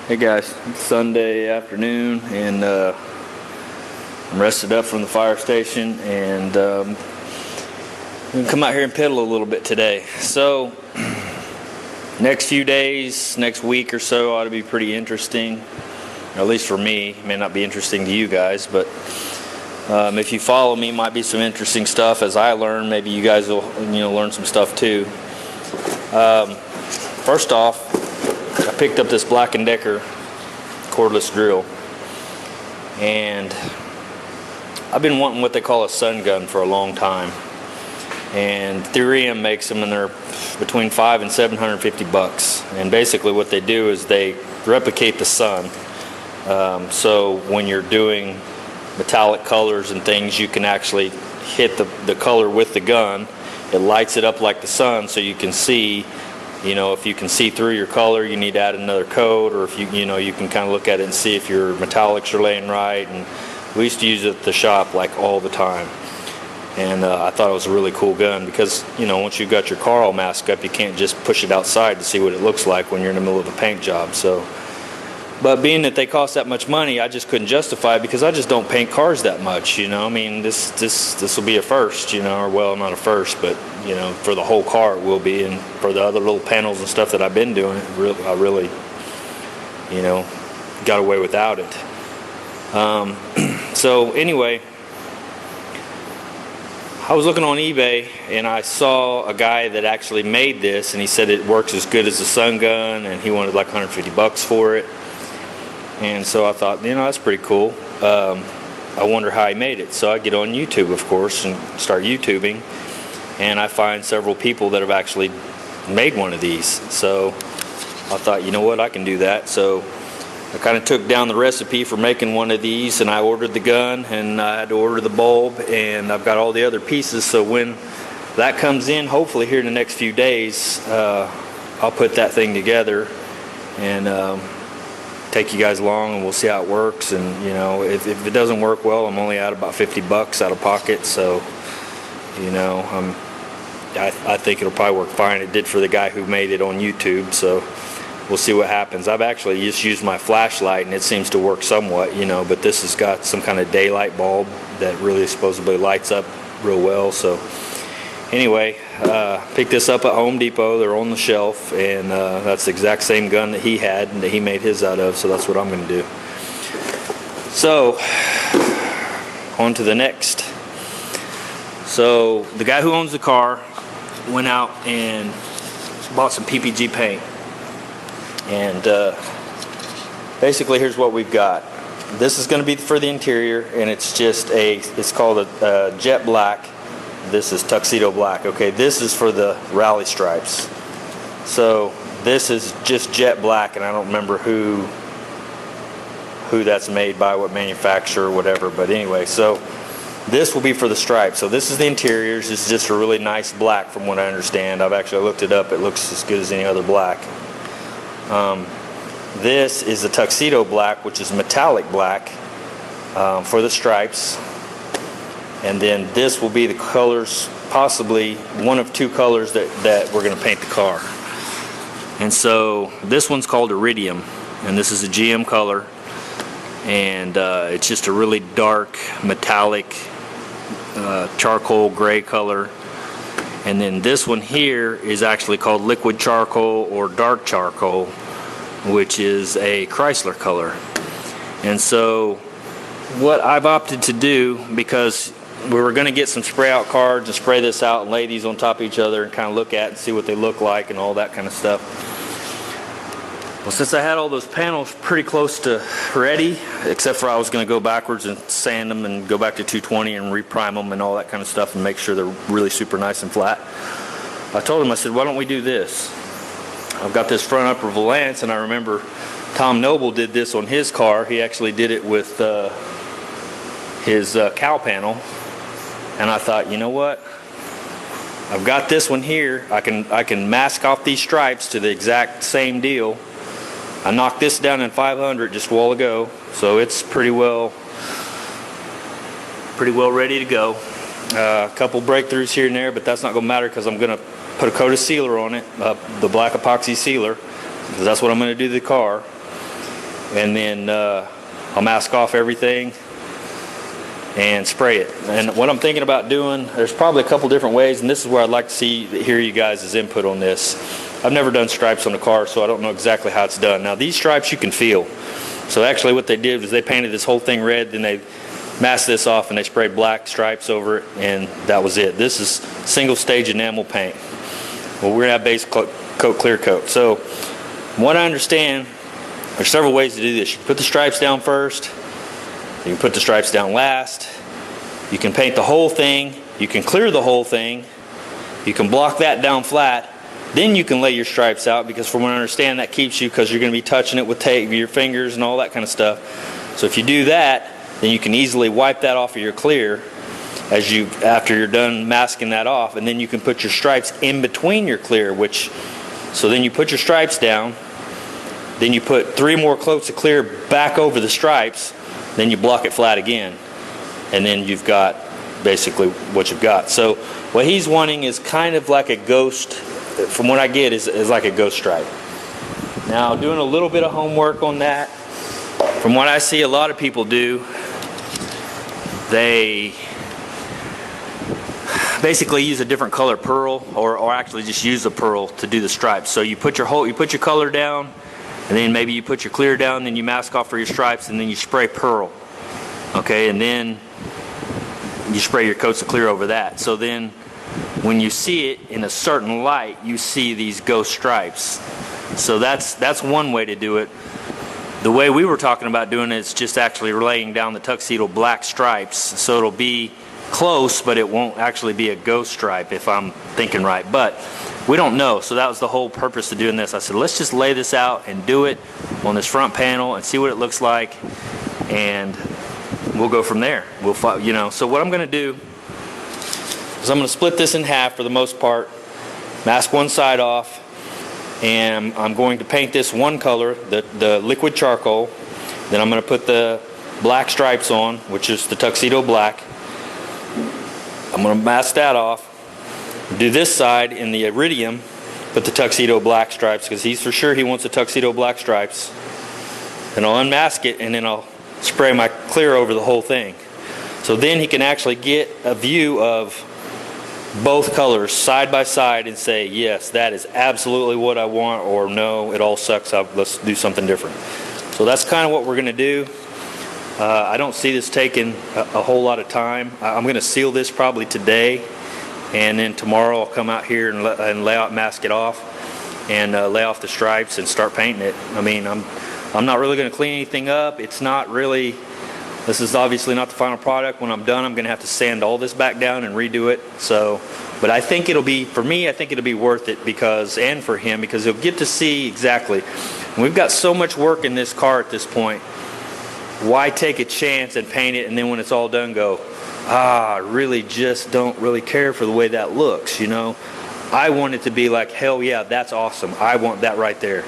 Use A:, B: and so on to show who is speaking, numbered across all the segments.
A: Hey guys, it's Sunday afternoon and I'm rested up from the fire station and I'm going to come out here and pedal a little bit today. So next few days, next week or so ought to be pretty interesting, at least for me. It may not be interesting to you guys, but if you follow me, might be some interesting stuff as I learn. Maybe you guys will learn some stuff too. First off, I picked up this Black & Decker cordless drill, and I've been wanting what they call a sun gun for a long time, and 3M makes them, and they're between $500 and $750. And basically what they do is they replicate the sun, so when you're doing metallic colors and things, you can actually hit the color with the gun. It lights it up like the sun, so you can see. If you can see through your color, you need to add another coat, or if you can kind of look at it and see if your metallics are laying right. And we used to use it at the shop like all the time. And I thought it was a really cool gun because, once you've got your car all masked up, you can't just push it outside to see what it looks like when you're in the middle of a paint job. But being that they cost that much money, I just couldn't justify it because I just don't paint cars that much. This will be a first, or well, not a first, but for the whole car it will be, and for the other little panels and stuff that I've been doing, I really, got away without it. So anyway, I was looking on eBay and I saw a guy that actually made this, and he said it works as good as a sun gun, and he wanted like $150 for it. And so I thought, that's pretty cool. I wonder how he made it. So I get on YouTube, of course, and start YouTubing, and I find several people that have actually made one of these. So I thought, I can do that. So I kind of took down the recipe for making one of these, and I ordered the gun, and I had to order the bulb, and I've got all the other pieces. So when that comes in, hopefully here in the next few days, I'll put that thing together and take you guys along, and we'll see how it works. And if it doesn't work well, I'm only out about $50 out of pocket, so I think it'll probably work fine. It did for the guy who made it on YouTube, so we'll see what happens. I've actually just used my flashlight and it seems to work somewhat, but this has got some kind of daylight bulb that really supposedly lights up real well. So anyway, picked this up at Home Depot. They're on the shelf, and that's the exact same gun that he had and that he made his out of, so that's what I'm going to do. So, on to the next. So, the guy who owns the car went out and bought some PPG paint. And basically, here's what we've got. This is going to be for the interior, and it's called a jet black. This is tuxedo black. Okay, this is for the rally stripes. So this is just jet black, and I don't remember who that's made by, what manufacturer, whatever. But anyway, so this will be for the stripes. So this is the interiors. This is just a really nice black, from what I understand. I've actually looked it up. It looks as good as any other black. This is the tuxedo black, which is metallic black for the stripes. And then this will be the colors, possibly one of two colors that we're going to paint the car. And so this one's called Iridium, and this is a GM color, and it's just a really dark metallic charcoal gray color. And then this one here is actually called liquid charcoal or dark charcoal, which is a Chrysler color. And so what I've opted to do, because we were going to get some spray out cards and spray this out and lay these on top of each other and kind of look at and see what they look like and all that kind of stuff. Well, since I had all those panels pretty close to ready, except for I was going to go backwards and sand them and go back to 220 and reprime them and all that kind of stuff and make sure they're really super nice and flat, I told him, I said, why don't we do this? I've got this front upper valance, and I remember Tom Noble did this on his car. He actually did it with his cow panel. And I thought, what? I've got this one here. I can mask off these stripes to the exact same deal. I knocked this down in 500 just a while ago, so it's pretty well ready to go. A couple breakthroughs here and there, but that's not going to matter because I'm going to put a coat of sealer on it, the black epoxy sealer, because that's what I'm going to do to the car. and then I'll mask off everything and spray it. And what I'm thinking about doing, there's probably a couple different ways, and this is where I'd like to hear you guys' input on this. I've never done stripes on a car, so I don't know exactly how it's done. Now these stripes you can feel. So actually what they did was they painted this whole thing red, then they masked this off and they sprayed black stripes over it, and that was it. This is single stage enamel paint. Well, we're gonna have base coat, clear coat. So from what I understand, there's several ways to do this. You put the stripes down first, you can put the stripes down last, you can paint the whole thing, you can clear the whole thing, you can block that down flat, then you can lay your stripes out, because from what I understand that keeps you, because you're going to be touching it with tape, your fingers and all that kind of stuff. So if you do that, then you can easily wipe that off of your clear after you're done masking that off, and then you can put your stripes in between your clear, so then you put your stripes down, then you put 3 more coats of clear back over the stripes, then you block it flat again, and then you've got basically what you've got. So what he's wanting is kind of like a ghost, from what I get, is like a ghost stripe. Now, doing a little bit of homework on that, from what I see a lot of people do, they basically use a different color pearl, or actually just use the pearl to do the stripes. So you put your color down, and then maybe you put your clear down, then you mask off for your stripes, and then you spray pearl. Okay, and then you spray your coats of clear over that. So then when you see it in a certain light, you see these ghost stripes. So that's one way to do it. The way we were talking about doing it is just actually laying down the tuxedo black stripes, so it'll be close, but it won't actually be a ghost stripe, if I'm thinking right. But we don't know, so that was the whole purpose of doing this. I said, let's just lay this out and do it on this front panel and see what it looks like, and we'll go from there. So what I'm going to do is I'm going to split this in half for the most part, mask one side off, and I'm going to paint this one color, the liquid charcoal. Then I'm going to put the black stripes on, which is the tuxedo black. I'm going to mask that off. Do this side in the iridium, put the tuxedo black stripes, because he's for sure he wants the tuxedo black stripes. Then I'll unmask it, and then I'll spray my clear over the whole thing. So then he can actually get a view of both colors side by side and say, yes, that is absolutely what I want, or no, it all sucks, let's do something different. So that's kind of what we're going to do. I don't see this taking a whole lot of time. I'm going to seal this probably today, and then tomorrow I'll come out here and lay out, mask it off, and lay off the stripes and start painting it. I mean, I'm not really going to clean anything up. It's not really, this is obviously not the final product. When I'm done, I'm going to have to sand all this back down and redo it. So, but I think it'll be, for me, I think it'll be worth it, and for him, because he'll get to see exactly. We've got so much work in this car at this point. Why take a chance and paint it, and then when it's all done go, I really just don't really care for the way that looks, I want it to be like, hell yeah, that's awesome. I want that right there.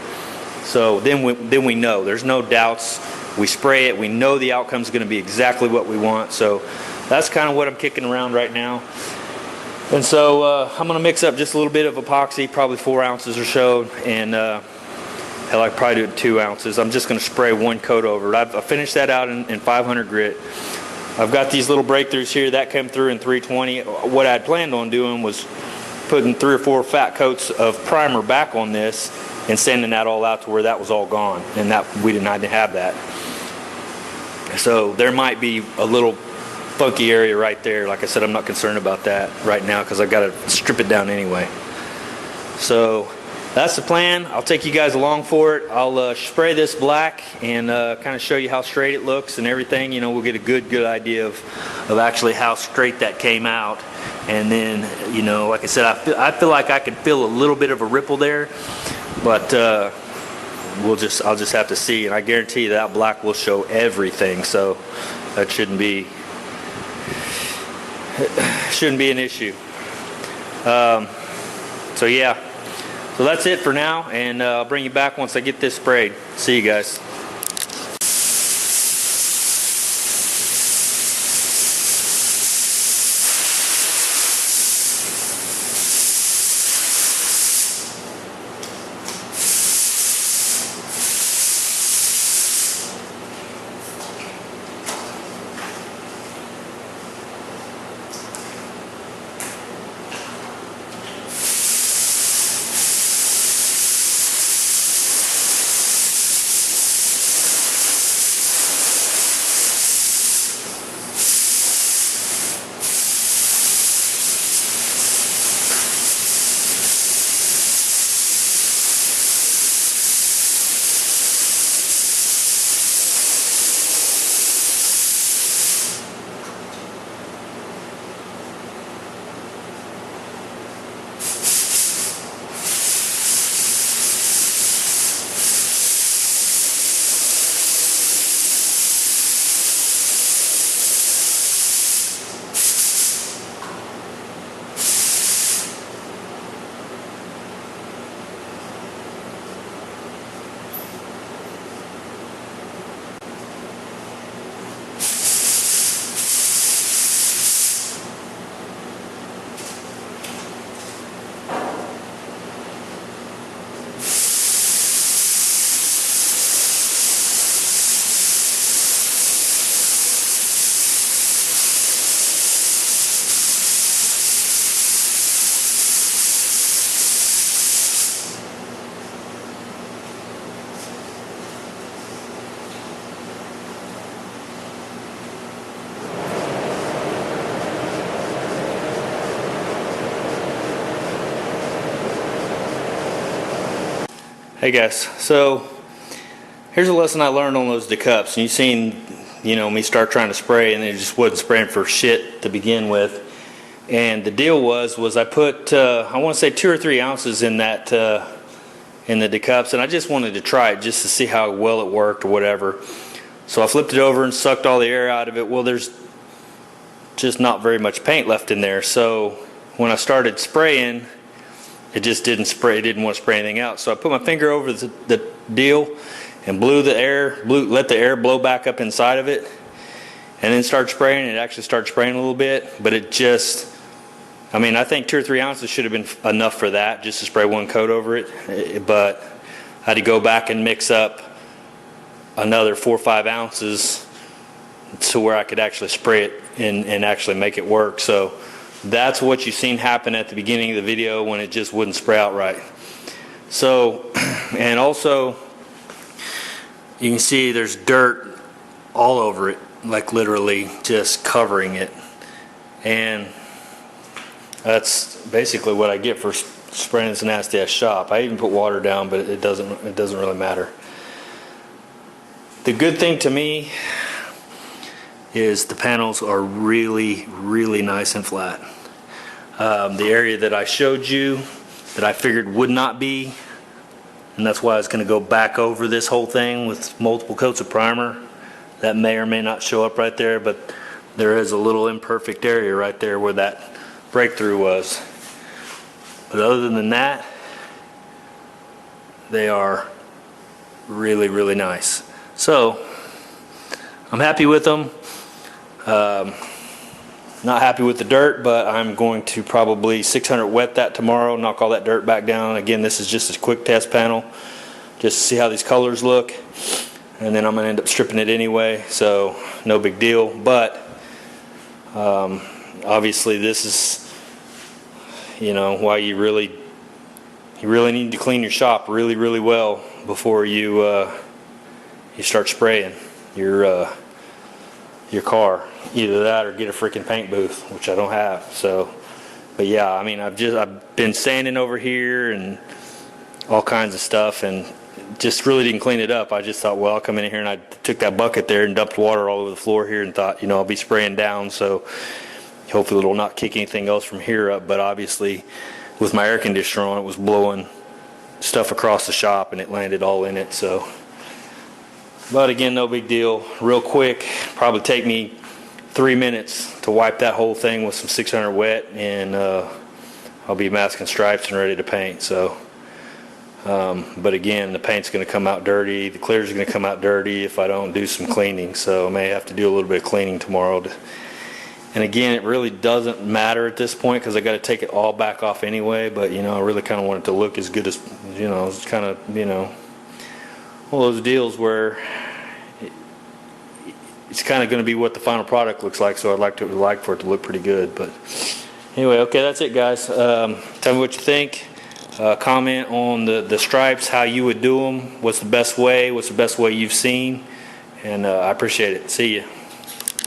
A: So then we know. There's no doubts. We spray it. We know the outcome's going to be exactly what we want. So that's kind of what I'm kicking around right now. And so I'm going to mix up just a little bit of epoxy, probably 4 ounces or so, and hell, I could probably do it 2 ounces. I'm just going to spray one coat over it. I finished that out in 500 grit. I've got these little breakthroughs here that came through in 320. What I had planned on doing was putting 3 or 4 fat coats of primer back on this and sanding that all out to where that was all gone, and that we didn't have that. So there might be a little funky area right there. Like I said, I'm not concerned about that right now because I've got to strip it down anyway. So that's the plan. I'll take you guys along for it. I'll spray this black and kind of show you how straight it looks and everything. We'll get a good idea of actually how straight that came out. And then, like I said, I feel like I can feel a little bit of a ripple there, but I'll just have to see. And I guarantee you that black will show everything. So that shouldn't be an issue. So yeah. So that's it for now, and I'll bring you back once I get this sprayed. See you guys. Hey guys, so here's a lesson I learned on those decups. And you've seen, me start trying to spray and it just wasn't spraying for shit to begin with. And the deal was I put, I want to say 2 or 3 ounces in that, in the decups, and I just wanted to try it just to see how well it worked or whatever. So I flipped it over and sucked all the air out of it. Well, there's just not very much paint left in there. So when I started spraying, it just didn't spray. It didn't want to spray anything out. So I put my finger over the deal and blew the air, let the air blow back up inside of it, and then started spraying. It actually started spraying a little bit, but it just, I think 2 or 3 ounces should have been enough for that, just to spray one coat over it. But I had to go back and mix up another 4 or 5 ounces to where I could actually spray it and actually make it work. So that's what you seen happen at the beginning of the video when it just wouldn't spray out right. So, and also you can see there's dirt all over it, like literally just covering it. And that's basically what I get for spraying this nasty ass shop. I even put water down, but it doesn't really matter. The good thing to me is the panels are really, really nice and flat. The area that I showed you that I figured would not be, and that's why I was going to go back over this whole thing with multiple coats of primer. That may or may not show up right there, but there is a little imperfect area right there where that breakthrough was. But other than that, they are really, really nice. So I'm happy with them. Not happy with the dirt, but I'm going to probably 600 wet that tomorrow, knock all that dirt back down. Again, this is just a quick test panel just to see how these colors look, and then I'm going to end up stripping it anyway, so no big deal. But obviously this is why you really need to clean your shop really, really well before you start spraying your car. Either that or get a freaking paint booth, which I don't have. So, but yeah, I've been sanding over here and all kinds of stuff, and just really didn't clean it up. I just thought, well, I'll come in here, and I took that bucket there and dumped water all over the floor here, and thought, I'll be spraying down, so hopefully it'll not kick anything else from here up. But obviously, with my air conditioner on, it was blowing stuff across the shop, and it landed all in it. So, but again, no big deal. Real quick, probably take me 3 minutes to wipe that whole thing with some 600 wet, and I'll be masking stripes and ready to paint. So, but again, the paint's going to come out dirty. The clear's going to come out dirty if I don't do some cleaning. So I may have to do a little bit of cleaning tomorrow. And again, it really doesn't matter at this point because I got to take it all back off anyway. But I really kind of want it to look as good as it's kind of one of those deals where it's kind of going to be what the final product looks like. So I'd like for it to look pretty good. But anyway, okay, that's it, guys. Tell me what you think. Comment on the stripes, how you would do them. What's the best way? What's the best way you've seen? And I appreciate it. See you.